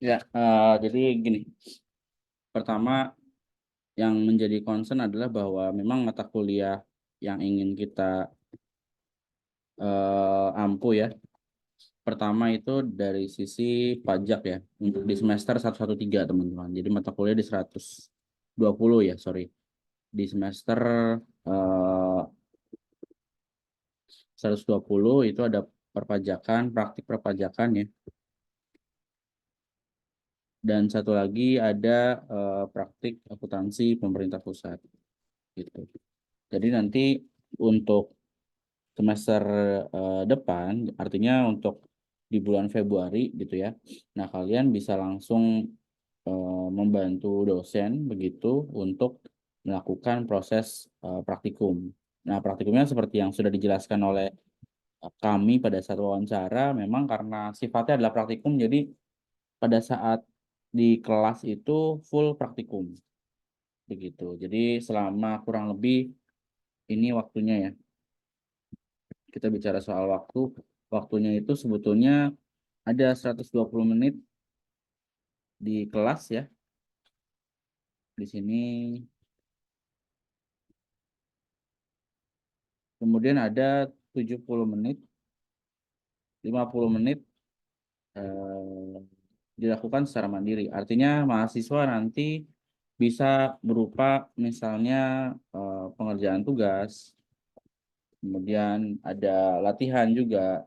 Ya, jadi gini, pertama yang menjadi concern adalah bahwa memang mata kuliah yang ingin kita ampu ya. Pertama itu dari sisi pajak ya, untuk di semester 113 teman-teman. Jadi mata kuliah di 120 ya, sorry. Di semester eh, 120 itu ada perpajakan, praktik perpajakan ya. Dan satu lagi ada praktik akuntansi pemerintah pusat gitu. Jadi nanti untuk semester depan, artinya untuk di bulan Februari gitu ya. Nah, kalian bisa langsung membantu dosen begitu untuk melakukan proses praktikum. Nah, praktikumnya seperti yang sudah dijelaskan oleh kami pada saat wawancara, memang karena sifatnya adalah praktikum, jadi pada saat di kelas itu full praktikum begitu. Jadi selama kurang lebih ini waktunya ya. Kita bicara soal waktu, waktunya itu sebetulnya ada 120 menit di kelas ya. Di sini kemudian ada 70 menit, 50 menit eh, dilakukan secara mandiri. Artinya mahasiswa nanti bisa berupa misalnya pengerjaan tugas, kemudian ada latihan juga,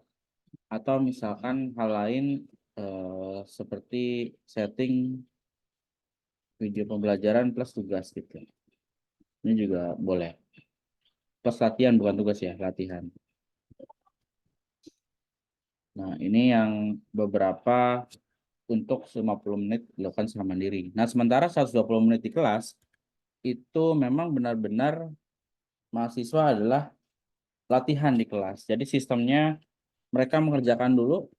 atau misalkan hal lain seperti setting video pembelajaran plus tugas gitu. Ini juga boleh. Plus latihan bukan tugas ya, latihan. Nah, ini yang beberapa untuk 50 menit dilakukan secara mandiri. Nah, sementara 120 menit di kelas itu memang benar-benar mahasiswa adalah latihan di kelas. Jadi sistemnya mereka mengerjakan dulu,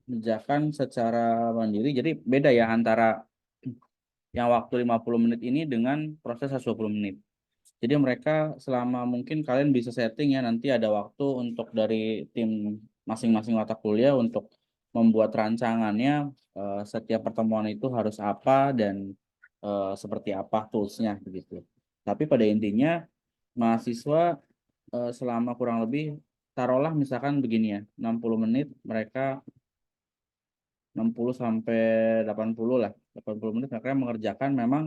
mengerjakan secara mandiri. Jadi beda ya antara yang waktu 50 menit ini dengan proses 120 menit. Jadi mereka selama mungkin kalian bisa setting ya nanti ada waktu untuk dari tim masing-masing mata kuliah untuk membuat rancangannya setiap pertemuan itu harus apa dan seperti apa toolsnya begitu. Tapi pada intinya mahasiswa selama kurang lebih taruhlah misalkan begini ya 60 menit mereka 60 sampai 80 lah 80 menit mereka mengerjakan memang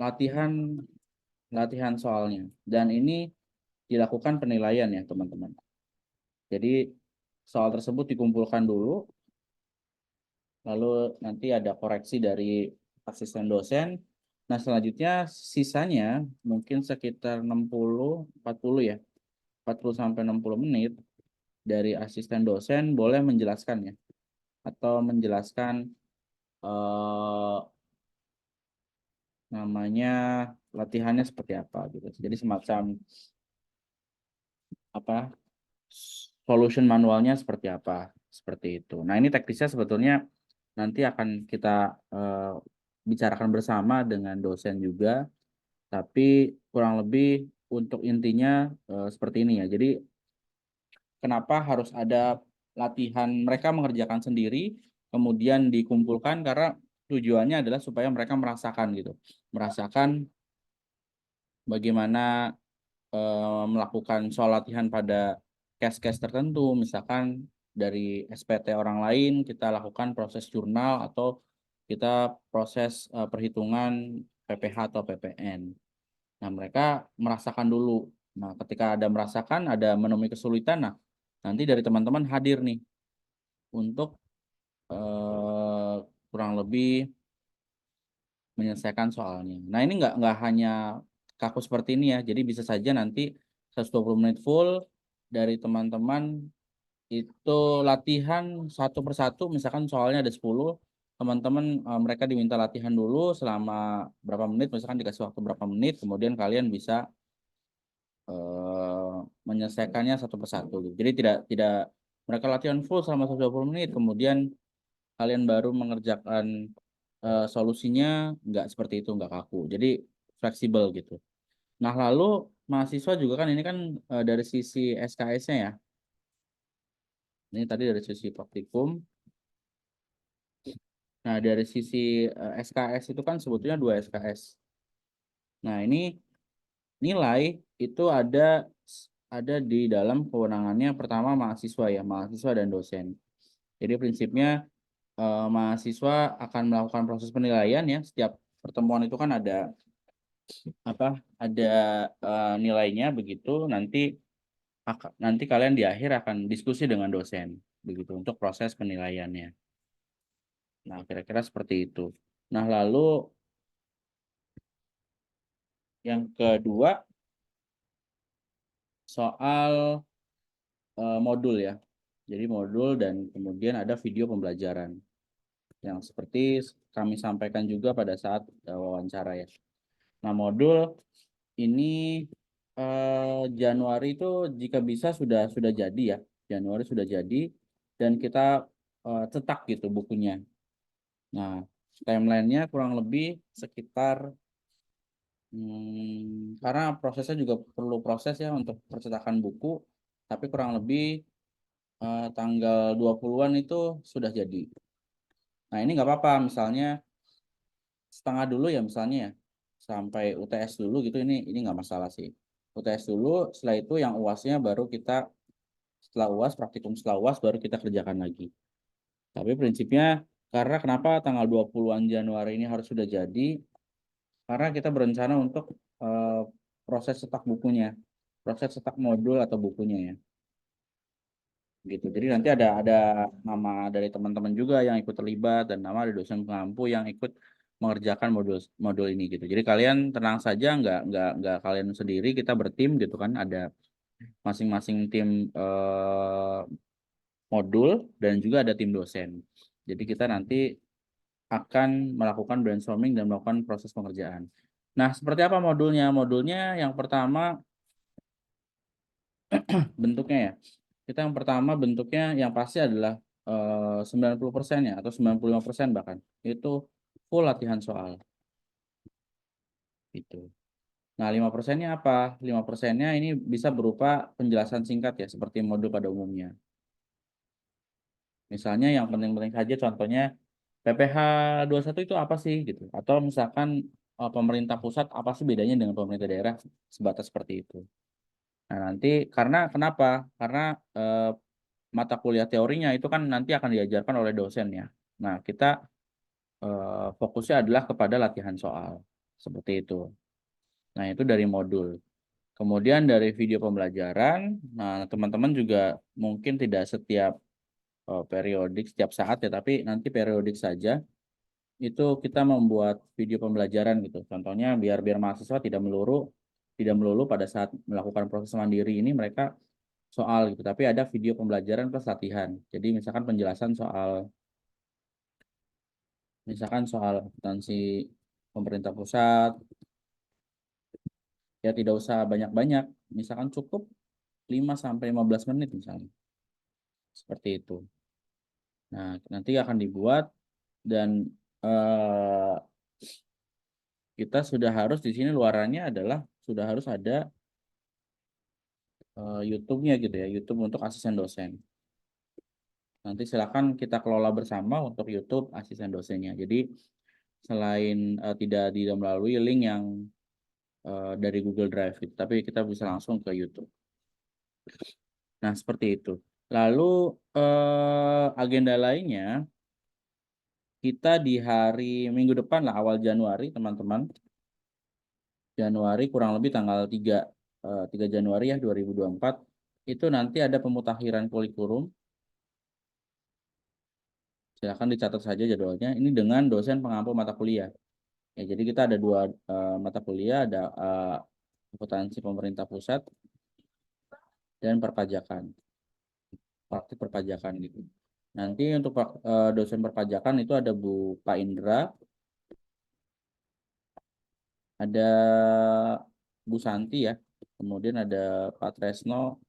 latihan latihan soalnya dan ini dilakukan penilaian ya teman-teman. Jadi soal tersebut dikumpulkan dulu, lalu nanti ada koreksi dari asisten dosen. Nah selanjutnya sisanya mungkin sekitar 60, 40 ya, 40 sampai 60 menit dari asisten dosen boleh menjelaskan ya, atau menjelaskan eh, namanya latihannya seperti apa gitu. Jadi semacam apa solution manualnya seperti apa seperti itu. Nah ini teknisnya sebetulnya nanti akan kita bicarakan bersama dengan dosen juga, tapi kurang lebih untuk intinya seperti ini ya. Jadi kenapa harus ada latihan mereka mengerjakan sendiri, kemudian dikumpulkan karena tujuannya adalah supaya mereka merasakan gitu, merasakan bagaimana melakukan soal latihan pada case-case tertentu, misalkan dari SPT orang lain kita lakukan proses jurnal atau kita proses perhitungan PPH atau PPN. Nah, mereka merasakan dulu. Nah, ketika ada merasakan, ada menemui kesulitan, nah nanti dari teman-teman hadir nih untuk eh, kurang lebih menyelesaikan soalnya. Nah, ini nggak hanya kaku seperti ini ya. Jadi bisa saja nanti 120 menit full dari teman-teman itu latihan satu persatu. Misalkan soalnya ada 10, teman-teman mereka diminta latihan dulu selama berapa menit, misalkan dikasih waktu berapa menit, kemudian kalian bisa eh, menyelesaikannya satu persatu. Jadi tidak mereka latihan full selama 120 menit, kemudian kalian baru mengerjakan solusinya nggak seperti itu, nggak kaku. Jadi fleksibel gitu. Nah, lalu mahasiswa juga kan ini kan dari sisi SKS-nya ya. Ini tadi dari sisi praktikum. Nah, dari sisi SKS itu kan sebetulnya 2 SKS. Nah, ini nilai itu ada di dalam kewenangannya pertama mahasiswa ya, mahasiswa dan dosen. Jadi prinsipnya mahasiswa akan melakukan proses penilaian ya. Setiap pertemuan itu kan ada nilainya begitu. Nanti kalian di akhir akan diskusi dengan dosen begitu untuk proses penilaiannya. Nah, kira-kira seperti itu. Nah, lalu yang kedua soal modul ya. Jadi modul dan kemudian ada video pembelajaran yang seperti kami sampaikan juga pada saat wawancara ya. Nah, modul ini Januari itu jika bisa sudah jadi ya. Januari sudah jadi dan kita cetak gitu bukunya. Nah, timelinenya kurang lebih sekitar karena prosesnya juga perlu proses ya untuk percetakan buku, tapi kurang lebih tanggal 20-an itu sudah jadi. Nah, ini nggak apa-apa misalnya setengah dulu ya misalnya ya, sampai UTS dulu gitu, ini nggak masalah sih. UTS dulu, setelah itu yang UASnya baru kita, setelah UAS, praktikum setelah UAS baru kita kerjakan lagi. Tapi prinsipnya, karena kenapa tanggal 20-an Januari ini harus sudah jadi, karena kita berencana untuk eh, proses cetak bukunya, proses cetak modul atau bukunya ya. Gitu. Jadi nanti ada nama dari teman-teman juga yang ikut terlibat dan nama dari dosen pengampu yang ikut mengerjakan modul modul ini gitu. Jadi kalian tenang saja, nggak kalian sendiri, kita bertim gitu kan, ada masing-masing tim modul dan juga ada tim dosen. Jadi kita nanti akan melakukan brainstorming dan melakukan proses pengerjaan. Nah, seperti apa modulnya? Modulnya yang pertama bentuknya ya. Kita yang pertama bentuknya yang pasti adalah 90% ya atau 95% bahkan. Itu full latihan soal. Gitu. Nah, 5%-nya apa? 5%-nya ini bisa berupa penjelasan singkat ya, seperti modul pada umumnya. Misalnya yang penting-penting saja contohnya PPh 21 itu apa sih gitu. Atau misalkan pemerintah pusat apa sih bedanya dengan pemerintah daerah, sebatas seperti itu. Nah, nanti karena kenapa? Karena mata kuliah teorinya itu kan nanti akan diajarkan oleh dosen ya. Nah, kita fokusnya adalah kepada latihan soal. Seperti itu. Nah, itu dari modul. Kemudian dari video pembelajaran, nah teman-teman juga mungkin tidak setiap periodik, setiap saat ya, tapi nanti periodik saja itu kita membuat video pembelajaran gitu. Contohnya biar biar mahasiswa tidak melulu pada saat melakukan proses mandiri ini mereka soal gitu, tapi ada video pembelajaran plus latihan. Jadi misalkan soal akuntansi pemerintah pusat, ya tidak usah banyak-banyak, misalkan cukup 5 sampai 15 menit misalnya. Seperti itu. Nah, nanti akan dibuat dan eh, kita sudah harus di sini luarannya adalah sudah harus ada YouTube-nya gitu ya, YouTube untuk asisten dosen. Nanti silakan kita kelola bersama untuk YouTube asisten dosennya. Jadi selain tidak melalui link yang dari Google Drive gitu, tapi kita bisa langsung ke YouTube. Nah, seperti itu. Lalu agenda lainnya kita di hari minggu depan lah awal Januari teman-teman. Januari kurang lebih tanggal 3 Januari ya 2024 itu nanti ada pemutakhiran kurikulum. Silakan dicatat saja jadwalnya. Ini dengan dosen pengampu mata kuliah. Ya, jadi kita ada 2 mata kuliah, ada akuntansi pemerintah pusat dan perpajakan. Praktik perpajakan gitu. Nanti untuk dosen perpajakan itu ada Bu Pak Indra, ada Bu Santi ya, kemudian ada Pak Tresno,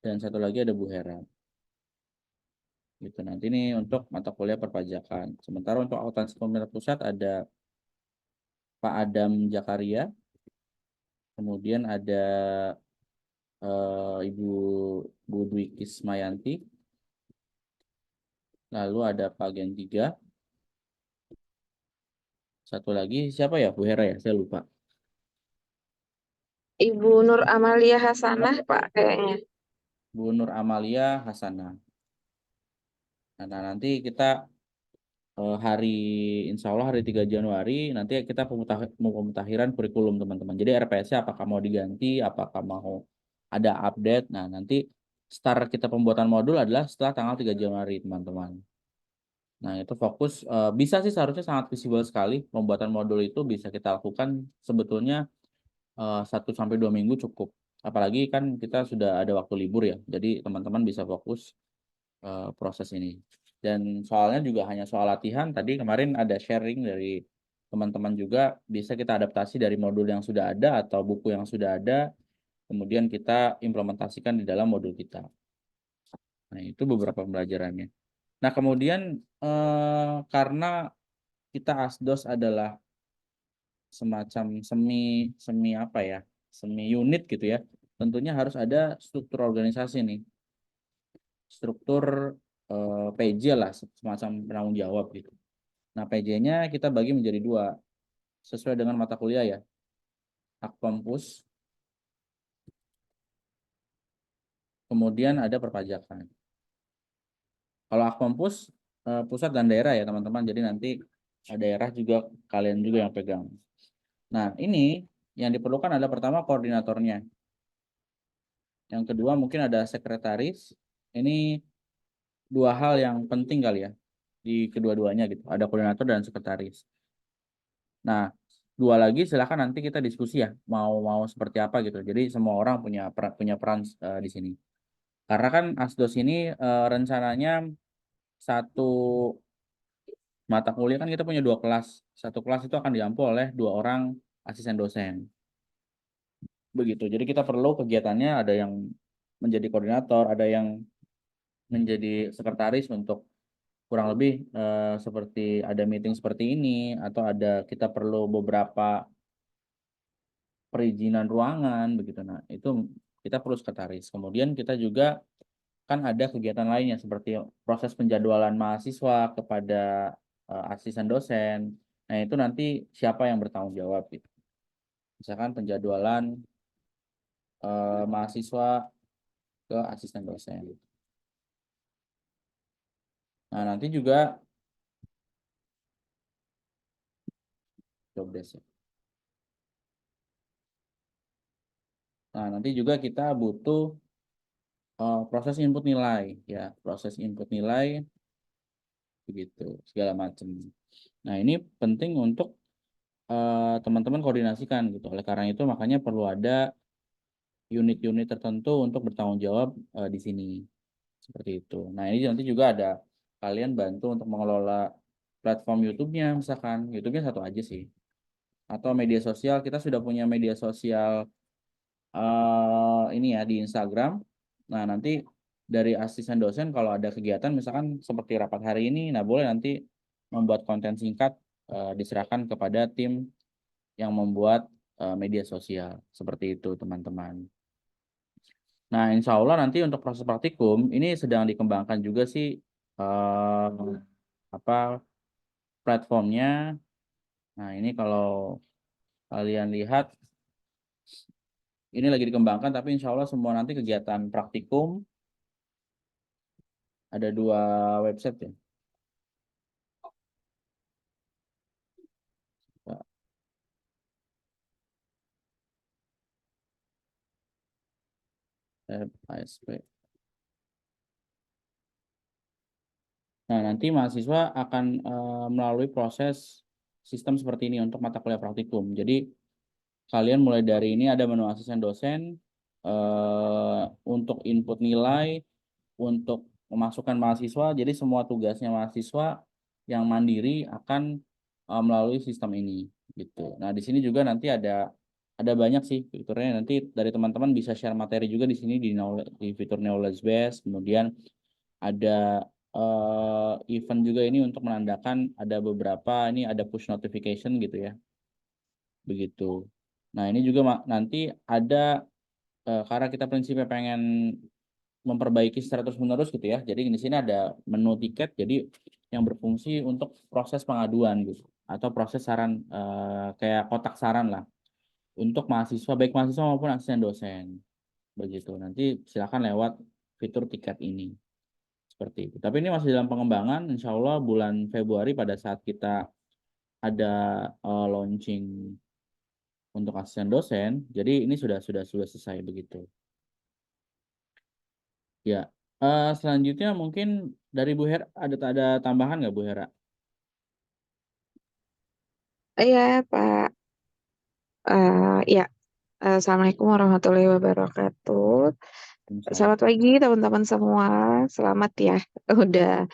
dan satu lagi ada Bu Hera. Gitu. Nanti ini untuk mata kuliah perpajakan. Sementara untuk akuntansi pemerintah pusat ada Pak Adam Jakaria, kemudian ada Ibu Bu Dwi Kismayanti, lalu ada Pak Gen 3, Satu lagi siapa ya, Bu Hera ya? Saya lupa. Ibu Nur Amalia Hasanah, Pak, kayaknya. Bu Nur Amalia Hasanah. Nah, nanti kita hari Insya Allah hari 3 Januari nanti kita pemutahiran kurikulum teman-teman. Jadi RPS-nya apakah mau diganti, apakah mau ada update. Nah, nanti start kita pembuatan modul adalah setelah tanggal 3 Januari teman-teman. Nah, itu fokus bisa sih seharusnya sangat visible sekali. Pembuatan modul itu bisa kita lakukan sebetulnya 1 sampai 2 minggu cukup. Apalagi kan kita sudah ada waktu libur ya. Jadi teman-teman bisa fokus proses ini. Dan soalnya juga hanya soal latihan. Tadi kemarin ada sharing dari teman-teman juga, bisa kita adaptasi dari modul yang sudah ada atau buku yang sudah ada, kemudian kita implementasikan di dalam modul kita. Nah, itu beberapa pembelajarannya. Nah, kemudian karena kita ASDOS adalah semacam semi semi apa ya? Semi unit gitu ya. Tentunya harus ada struktur organisasi nih. Struktur PJ lah, semacam penanggung jawab gitu. Nah, PJ-nya kita bagi menjadi dua, sesuai dengan mata kuliah ya. Akpempus, kemudian ada perpajakan. Kalau Akpempus, pusat dan daerah ya teman-teman, jadi nanti daerah juga kalian juga yang pegang. Nah, ini yang diperlukan adalah pertama koordinatornya. Yang kedua mungkin ada sekretaris. Ini dua hal yang penting kali ya di kedua-duanya gitu. Ada koordinator dan sekretaris. Nah, dua lagi silakan nanti kita diskusi ya, mau seperti apa gitu. Jadi semua orang punya peran di sini. Karena kan ASDOS ini rencananya satu mata kuliah kan kita punya 2 kelas. Satu kelas itu akan diampu oleh 2 orang asisten dosen. Begitu. Jadi kita perlu kegiatannya ada yang menjadi koordinator, ada yang menjadi sekretaris untuk kurang lebih seperti ada meeting seperti ini atau ada kita perlu beberapa perizinan ruangan begitu. Nah, itu kita perlu sekretaris. Kemudian kita juga kan ada kegiatan lainnya seperti proses penjadwalan mahasiswa kepada asisten dosen. Nah, itu nanti siapa yang bertanggung jawab gitu. Misalkan penjadwalan mahasiswa ke asisten dosen. Nah, nanti juga job desk ya. Nah, nanti juga kita butuh proses input nilai ya, proses input nilai begitu segala macam. Nah, ini penting untuk teman-teman koordinasikan gitu. Oleh karena itu makanya perlu ada unit-unit tertentu untuk bertanggung jawab di sini. Seperti itu. Nah, ini nanti juga ada kalian bantu untuk mengelola platform YouTube-nya misalkan. YouTube-nya satu aja sih. Atau media sosial, kita sudah punya media sosial ini ya di Instagram. Nah, nanti dari asisten dosen kalau ada kegiatan misalkan seperti rapat hari ini, nah boleh nanti membuat konten singkat diserahkan kepada tim yang membuat media sosial. Seperti itu, teman-teman. Nah, insya Allah nanti untuk proses praktikum ini sedang dikembangkan juga sih apa platformnya. Nah, ini kalau kalian lihat ini lagi dikembangkan, tapi insya Allah semua nanti kegiatan praktikum ada 2 website ya. ASP. Nah, nanti mahasiswa akan melalui proses sistem seperti ini untuk mata kuliah praktikum. Jadi kalian mulai dari ini ada menu asisten dosen untuk input nilai, untuk memasukkan mahasiswa. Jadi semua tugasnya mahasiswa yang mandiri akan melalui sistem ini gitu. Nah, di sini juga nanti ada banyak sih fiturnya. Nanti dari teman-teman bisa share materi juga di sini di fitur knowledge base. Kemudian ada event juga ini untuk menandakan ada beberapa ini ada push notification gitu ya. Begitu. Nah, ini juga nanti ada karena kita prinsipnya pengen memperbaiki secara terus-menerus gitu ya. Jadi di sini ada menu tiket jadi yang berfungsi untuk proses pengaduan gitu. atau proses saran kayak kotak saran lah untuk mahasiswa, baik mahasiswa maupun asisten dosen. Begitu. Nanti silakan lewat fitur tiket ini. Seperti itu. Tapi ini masih dalam pengembangan. Insya Allah bulan Februari pada saat kita ada launching untuk asisten dosen. Jadi ini sudah selesai begitu. Ya. Selanjutnya mungkin dari Bu Hera ada tambahan nggak Bu Hera? Iya, Pak. Ya, Assalamualaikum warahmatullahi wabarakatuh. Waalaikumsalam. Selamat pagi teman-teman semua. Selamat ya, udah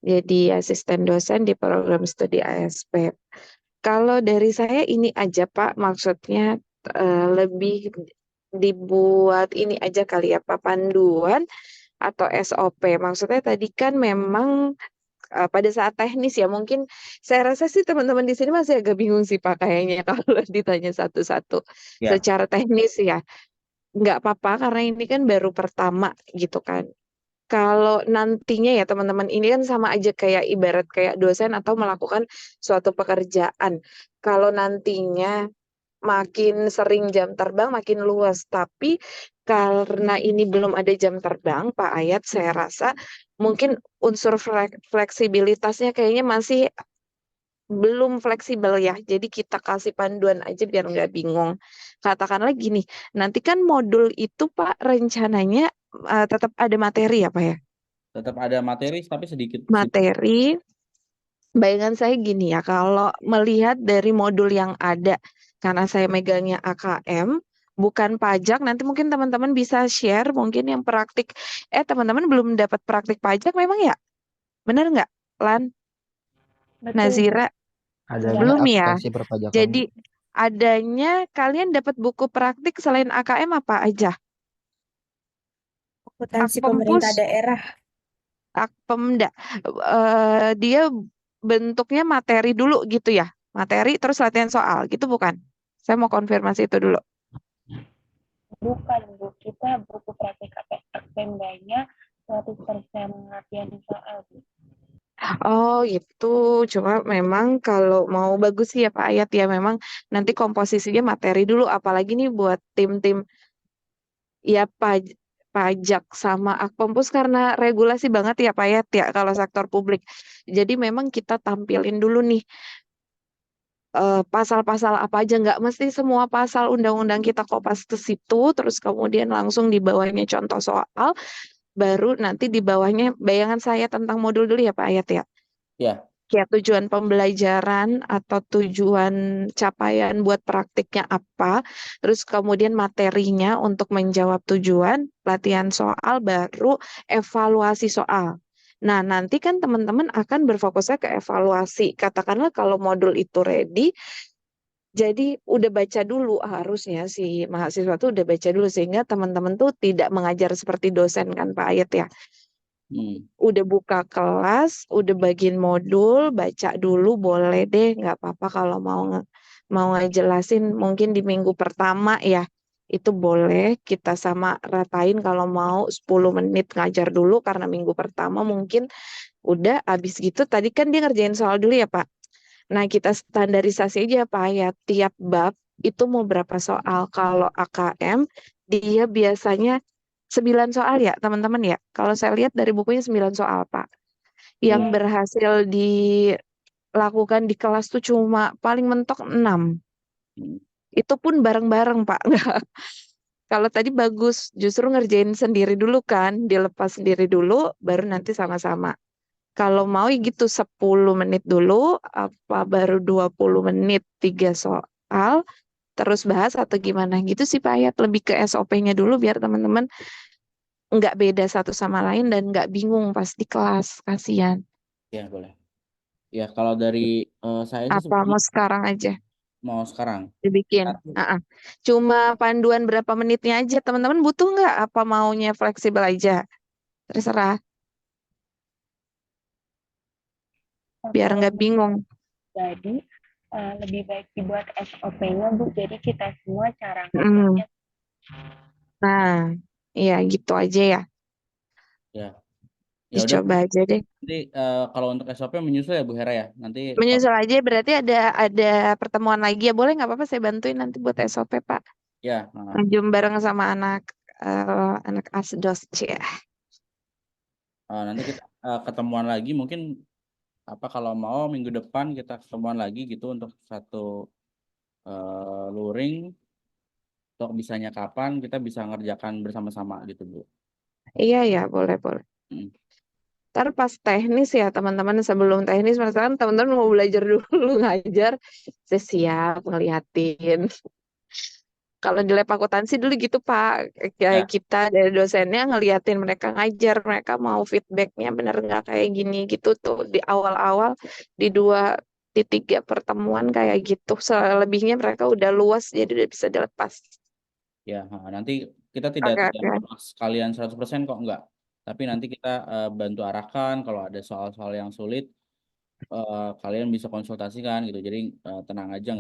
jadi asisten dosen di program studi ASP. Kalau dari saya ini aja Pak, maksudnya lebih dibuat ini aja kali ya Pak, panduan atau SOP. Maksudnya tadi kan memang pada saat teknis ya mungkin saya rasa sih teman-teman di sini masih agak bingung sih Pak kayaknya kalau ditanya satu-satu Ya, secara teknis ya. Nggak apa-apa karena ini kan baru pertama gitu kan. Kalau nantinya ya teman-teman ini kan sama aja kayak ibarat kayak dosen atau melakukan suatu pekerjaan. Kalau nantinya makin sering jam terbang makin luas, tapi karena ini belum ada jam terbang, Pak Ayat, saya rasa mungkin unsur fleksibilitasnya kayaknya masih belum fleksibel ya. Jadi kita kasih panduan aja biar nggak bingung. Katakanlah gini, nanti kan modul itu Pak rencananya tetap ada materi ya Pak ya? tetap ada materi tapi sedikit sedikit. Materi, bayangan saya gini ya, kalau melihat dari modul yang ada, karena saya megangnya AKM, bukan pajak, nanti mungkin teman-teman bisa share mungkin yang praktik. Teman-teman belum dapat praktik pajak memang ya? Bener nggak, Lan? Betul, Bu. Nazira? Adanya Belum ya? akuntansi perpajakan, Bu. Jadi adanya kalian dapat buku praktik selain AKM apa aja? Akuntansi Akpempus, pemerintah daerah. Akpemda. Dia bentuknya materi dulu gitu ya? Materi terus latihan soal gitu bukan? Saya mau konfirmasi itu dulu. Bukan, Bu. Kita buku praktik Pemdanya 100% latihan soal, Bu. Oh gitu, cuma memang kalau mau bagus sih ya Pak Ayat ya memang nanti komposisinya materi dulu apalagi nih buat tim-tim ya pajak sama Akpempus karena regulasi banget ya Pak Ayat ya kalau sektor publik. Jadi memang kita tampilin dulu nih pasal-pasal apa aja nggak mesti semua pasal undang-undang kita kopas ke situ terus kemudian langsung di bawahnya contoh soal baru nanti di bawahnya bayangan saya tentang modul dulu ya Pak Ayat ya. Ya, Ya, tujuan pembelajaran atau tujuan capaian buat praktiknya apa, terus kemudian materinya untuk menjawab tujuan, latihan soal, baru evaluasi soal. Nah, nanti kan teman-teman akan berfokusnya ke evaluasi. Katakanlah kalau modul itu ready, jadi udah baca dulu harusnya si mahasiswa tuh udah baca dulu sehingga teman-teman tuh tidak mengajar seperti dosen kan Pak Ayat ya udah buka kelas, udah bagiin modul, baca dulu boleh deh, nggak apa-apa kalau mau ngejelasin mungkin di minggu pertama ya, itu boleh kita sama ratain kalau mau 10 menit ngajar dulu karena minggu pertama mungkin udah habis gitu tadi kan dia ngerjain soal dulu ya Pak. Nah kita standarisasi aja Pak ya, tiap bab itu mau berapa soal. Kalau AKM dia biasanya 9 soal ya teman-teman ya. Kalau saya lihat dari bukunya 9 soal Pak. Yang ya. berhasil dilakukan di kelas tuh cuma paling mentok 6. Hmm. Itu pun bareng-bareng Pak. Kalau tadi bagus, justru ngerjain sendiri dulu kan, dilepas sendiri dulu, baru nanti sama-sama. Kalau mau ya gitu 10 menit dulu, apa baru 20 menit 3 soal, terus bahas atau gimana gitu sih Pak Ayat. Lebih ke SOP-nya dulu biar teman-teman nggak beda satu sama lain dan nggak bingung pas di kelas, kasihan. Ya, boleh. Ya, kalau dari saya sih Apa sebetulnya mau sekarang aja mau sekarang. dibikin? Satu, Cuma panduan berapa menitnya aja, teman-teman butuh nggak? Apa maunya fleksibel aja? Terserah, biar Kalau nggak bingung. jadi lebih baik dibuat SOP-nya, Bu. Jadi kita semua cara Mm. ngerjainnya. Nah, iya gitu aja ya. ya. Ya udah, Dicoba aja deh. nanti kalau untuk SOP menyusul ya Bu Hera ya. Nanti kalau Menyusul aja berarti ada pertemuan lagi ya. Boleh nggak apa-apa saya bantuin nanti buat SOP, Pak. ya Ngajum bareng sama anak asdos ya. nanti kita ketemuan lagi mungkin apa kalau mau minggu depan kita ketemuan lagi gitu untuk satu luring untuk bisanya kapan kita bisa ngerjakan bersama-sama gitu Bu. Iya ya, boleh boleh. Mm. Ntar pas teknis ya teman-teman, sebelum teknis misalkan teman-teman mau belajar dulu ngajar, saya siap ngeliatin. Kalau di lab akuntansi dulu gitu Pak, kayak Ya, kita dari dosennya ngeliatin mereka ngajar, mereka mau feedbacknya bener nggak kayak gini gitu tuh di awal-awal, di 2 di 3 pertemuan kayak gitu. Selebihnya mereka udah luas jadi udah bisa dilepas. ya, nanti kita tidak Oke tidak oke. memaksa kalian 100% kok enggak. Tapi nanti kita bantu arahkan kalau ada soal-soal yang sulit kalian bisa konsultasikan gitu. Jadi tenang aja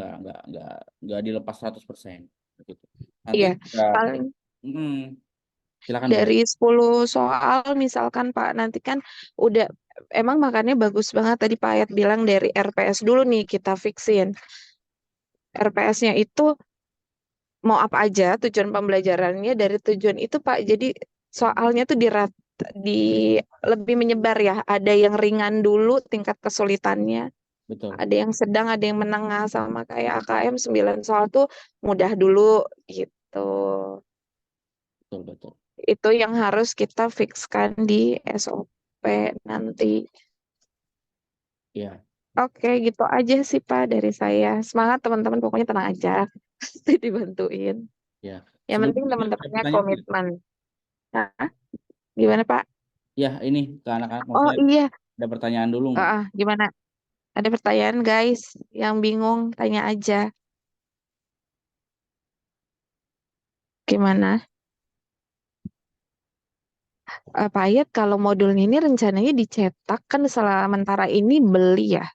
nggak dilepas 100% gitu. Nanti Iya, ya, paling silakan Bu Hera. dari 10 soal misalkan Pak, nanti kan udah emang makanya bagus banget tadi Pak Ayat bilang dari RPS dulu nih kita fixin. RPS-nya itu mau apa aja tujuan pembelajarannya dari tujuan itu Pak. Jadi soalnya tuh di lebih menyebar ya. Ada yang ringan dulu tingkat kesulitannya, Betul, ada yang sedang, ada yang menengah sama kayak AKM 9 soal tuh mudah dulu gitu. betul, betul. Itu yang harus kita fixkan di SOP nanti. Ya, Oke, gitu aja sih Pak dari saya. Semangat teman-teman, pokoknya tenang aja. Pasti dibantuin. ya. Yang penting Sebelum ini ada teman-temannya pertanyaan nggak? komitmen. Nah, gimana Pak? Ya, ini ke anak-anak Oh maksudnya iya, ada pertanyaan dulu nggak? gimana? Ada pertanyaan guys, yang bingung tanya aja. Gimana? Pak Ayat, kalau modulnya ini rencananya dicetak kan sementara ini beli ya.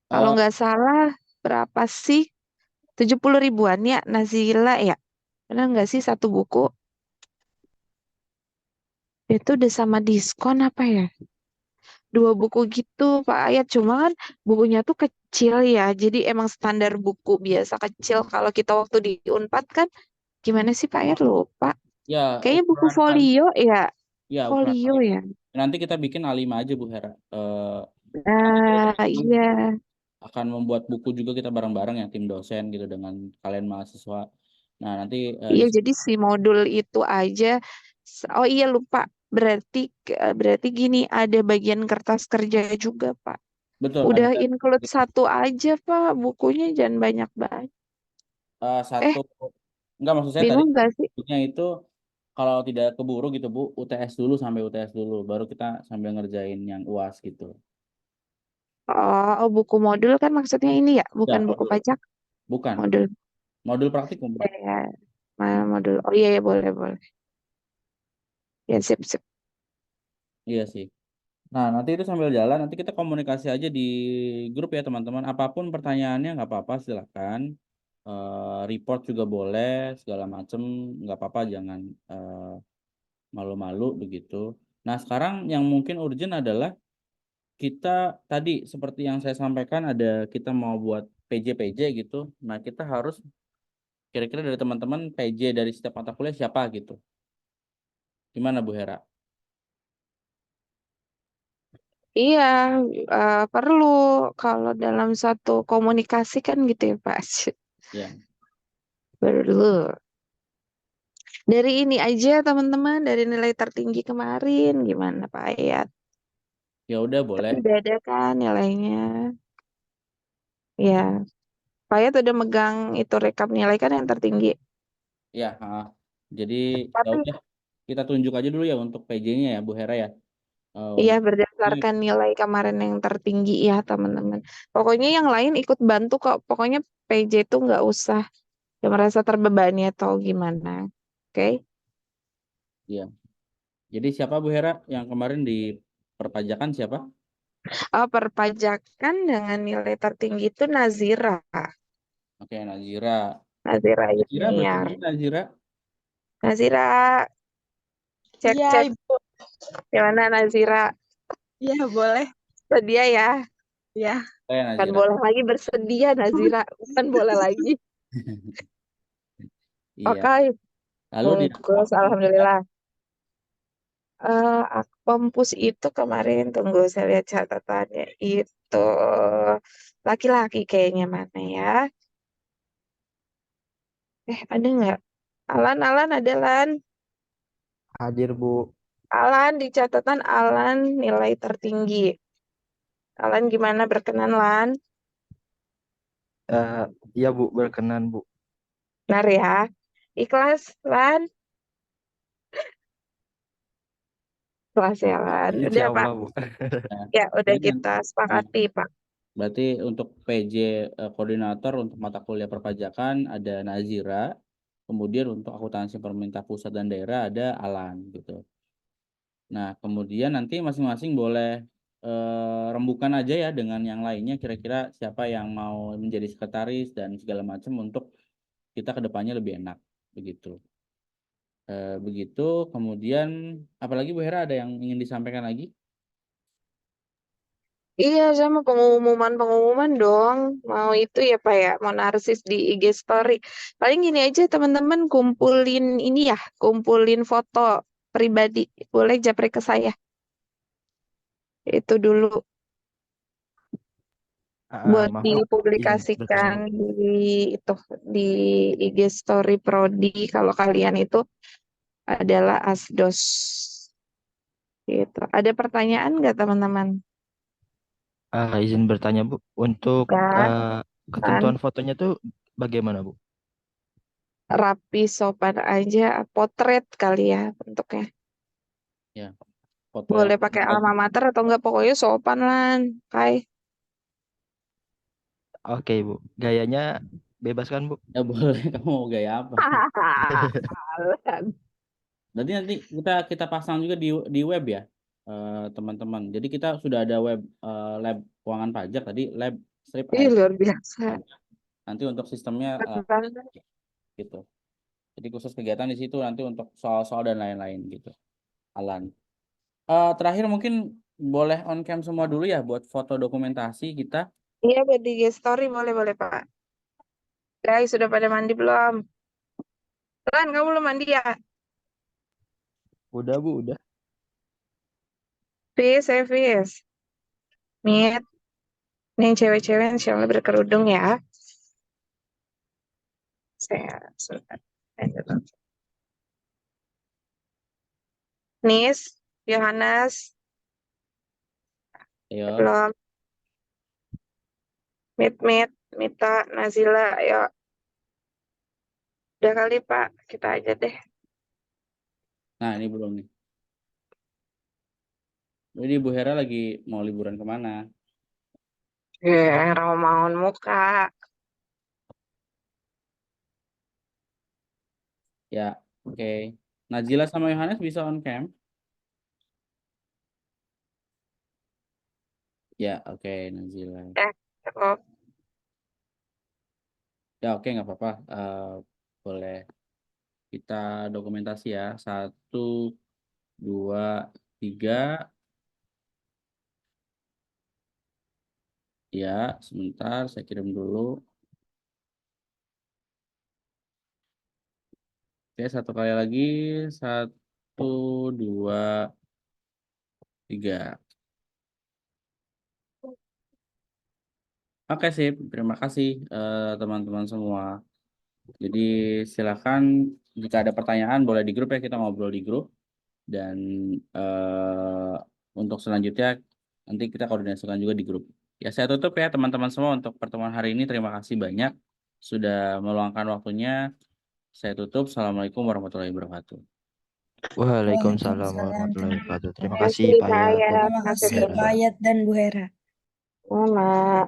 Kalau Eh, nggak salah berapa sih? 70 ribuan ya, Nazila ya. Benar nggak sih satu buku? Itu udah sama diskon apa ya? 2 buku gitu Pak Ayat. Cuma kan bukunya tuh kecil ya. Jadi emang standar buku biasa kecil. Kalau kita waktu di Unpad kan gimana sih Pak Ayat lupa. ya Kayaknya buku ukuran folio ya. ya ukuran Folio A5. ya. Nanti kita bikin A5 aja Bu Hera. Nanti dari Nah, teman-teman iya. akan membuat buku juga kita bareng-bareng ya tim dosen gitu dengan kalian mahasiswa. Nah, nanti Iya, jadi si modul itu aja. Oh iya lupa. Berarti gini ada bagian kertas kerja juga, Pak. betul Udah ada include satu aja, Pak. Bukunya jangan banyak-banyak. satu enggak maksud saya tadi Bingung gak sih? bukunya itu kalau tidak keburu gitu Bu, UTS dulu sampai UTS dulu baru kita sambil ngerjain yang UAS gitu. Oh, buku modul kan maksudnya ini ya, Ya, bukan buku modul. pajak, Bukan. modul. Modul praktikum, Bu. Ya, ya. Modul. Oh iya, ya boleh, boleh. Ya, sip, sip. Iya sih. Nah, nanti itu sambil jalan, nanti kita komunikasi aja di grup ya teman-teman. Apapun pertanyaannya nggak apa-apa, silakan. Report juga boleh, segala macem nggak apa-apa, jangan malu-malu begitu. Nah, sekarang yang mungkin urgent adalah kita tadi seperti yang saya sampaikan ada kita mau buat PJ-PJ gitu. Nah, kita harus kira-kira dari teman-teman PJ dari setiap mata kuliah siapa gitu. Gimana Bu Hera? Iya, perlu kalau dalam satu komunikasi kan gitu ya, Pak. Ya, Perlu. Dari ini aja teman-teman, dari nilai tertinggi kemarin gimana Pak Ayat? ya udah boleh. Kan udah ada kan nilainya. Ya, Pak Ayat udah megang itu rekap nilai kan yang tertinggi. Ya, jadi ya Tapi udah kita tunjuk aja dulu ya untuk PJ-nya ya Bu Hera ya. iya Untuk ini berdasarkan nilai kemarin yang tertinggi ya teman-teman. Pokoknya yang lain ikut bantu kok. Pokoknya PJ itu nggak usah ya merasa terbebani atau gimana. Oke? ya. Jadi siapa Bu Hera yang kemarin di perpajakan siapa? Perpajakan dengan nilai tertinggi itu Nazira. Oke, Nazira. Nazira Nazira Yuniar. bersedia Nazira. Nazira, cek Iya, cek Ibu. Gimana Nazira? Iya, boleh. Sedia ya? Ya. Ya, Bukan Nazira. boleh lagi bersedia Nazira. Bukan boleh lagi. Iya. Oke, Lalu di bagus. Alhamdulillah. Kompus itu kemarin, tunggu saya lihat catatannya itu. Laki-laki kayaknya mana ya? Ada nggak? Alan, ada Lan. Hadir, Bu. Alan, di catatan Alan nilai tertinggi. Alan gimana berkenan, Lan? Iya, Bu, berkenan, Bu. Benar ya? Ikhlas, Lan? Ikhlas ya, Lan. Udah, Insya Pak. Allah, Bu. Nah, Ya, udah jadi kita sepakati, Pak. berarti untuk PJ koordinator untuk mata kuliah perpajakan ada Nazira, kemudian untuk akuntansi pemerintah pusat dan daerah ada Alan gitu. Nah, kemudian nanti masing-masing boleh rembukan aja ya dengan yang lainnya, kira-kira siapa yang mau menjadi sekretaris dan segala macam untuk kita kedepannya lebih enak begitu. Begitu, kemudian apalagi Bu Hera ada yang ingin disampaikan lagi? Iya, sama pengumuman dong. Mau itu ya, Pak ya, mau narsis di IG story. Paling gini aja, teman-teman kumpulin ini ya, kumpulin foto pribadi. Boleh japri ke saya. Itu dulu buat Maaf, Bu. Izin dipublikasikan bertanya, Bu. itu di IG story Prodi kalau kalian itu adalah asdos. Gitu. Ada pertanyaan nggak teman-teman? Izin bertanya, Bu. Untuk Kan, ketentuan fotonya tuh bagaimana, Bu? rapi sopan aja, potret kali ya bentuknya. Ya, foto Boleh yang pakai alma mater atau enggak, pokoknya sopan lah. Kai. Oke, Bu. Gayanya bebas kan, Bu? ya boleh. Kamu mau gaya apa? Nanti nanti kita pasang juga di web ya, teman-teman. Jadi kita sudah ada web lab keuangan pajak tadi, lab strip Ih, ID. luar biasa. Nanti untuk sistemnya Keren banget. gitu. Jadi khusus kegiatan di situ nanti untuk soal-soal dan lain-lain gitu. Alan. Terakhir mungkin boleh on cam semua dulu ya buat foto dokumentasi kita. Iya, buat di IG story boleh Pak. Guys, sudah pada mandi belum? Lan, kamu belum mandi ya? Udah, Bu, udah. Fis. Mit. Nih yang cewek-cewek insya Allah berkerudung ya. Saya sebentar. Nis, Yohanes, Ayo. belum. Mita, Nazila, ayo. Udah kali Pak, kita aja deh. Nah, ini belum nih. Jadi Bu Hera lagi mau liburan kemana? Rawamangun muka. Ya, oke. Najila sama Yohanes bisa on cam? Ya, oke, Najila. Cukup. Ya, oke, nggak apa-apa. Boleh kita dokumentasi ya. 1, 2, 3. Ya, sebentar, saya kirim dulu. Oke, satu kali lagi. 1, 2, 3. Oke, sip. Terima kasih teman-teman semua. Jadi silakan jika ada pertanyaan boleh di grup ya, kita ngobrol di grup. Dan untuk selanjutnya nanti kita koordinasikan juga di grup. Ya, saya tutup ya teman-teman semua untuk pertemuan hari ini. Terima kasih banyak sudah meluangkan waktunya. Saya tutup. Assalamualaikum warahmatullahi wabarakatuh. Waalaikumsalam warahmatullahi wabarakatuh. Terima Terima kasih, kasih Pak Pak Ayat Ayat. dan Terima Bu kasih Hera. Pak Ayat dan Bu Hera. Sama.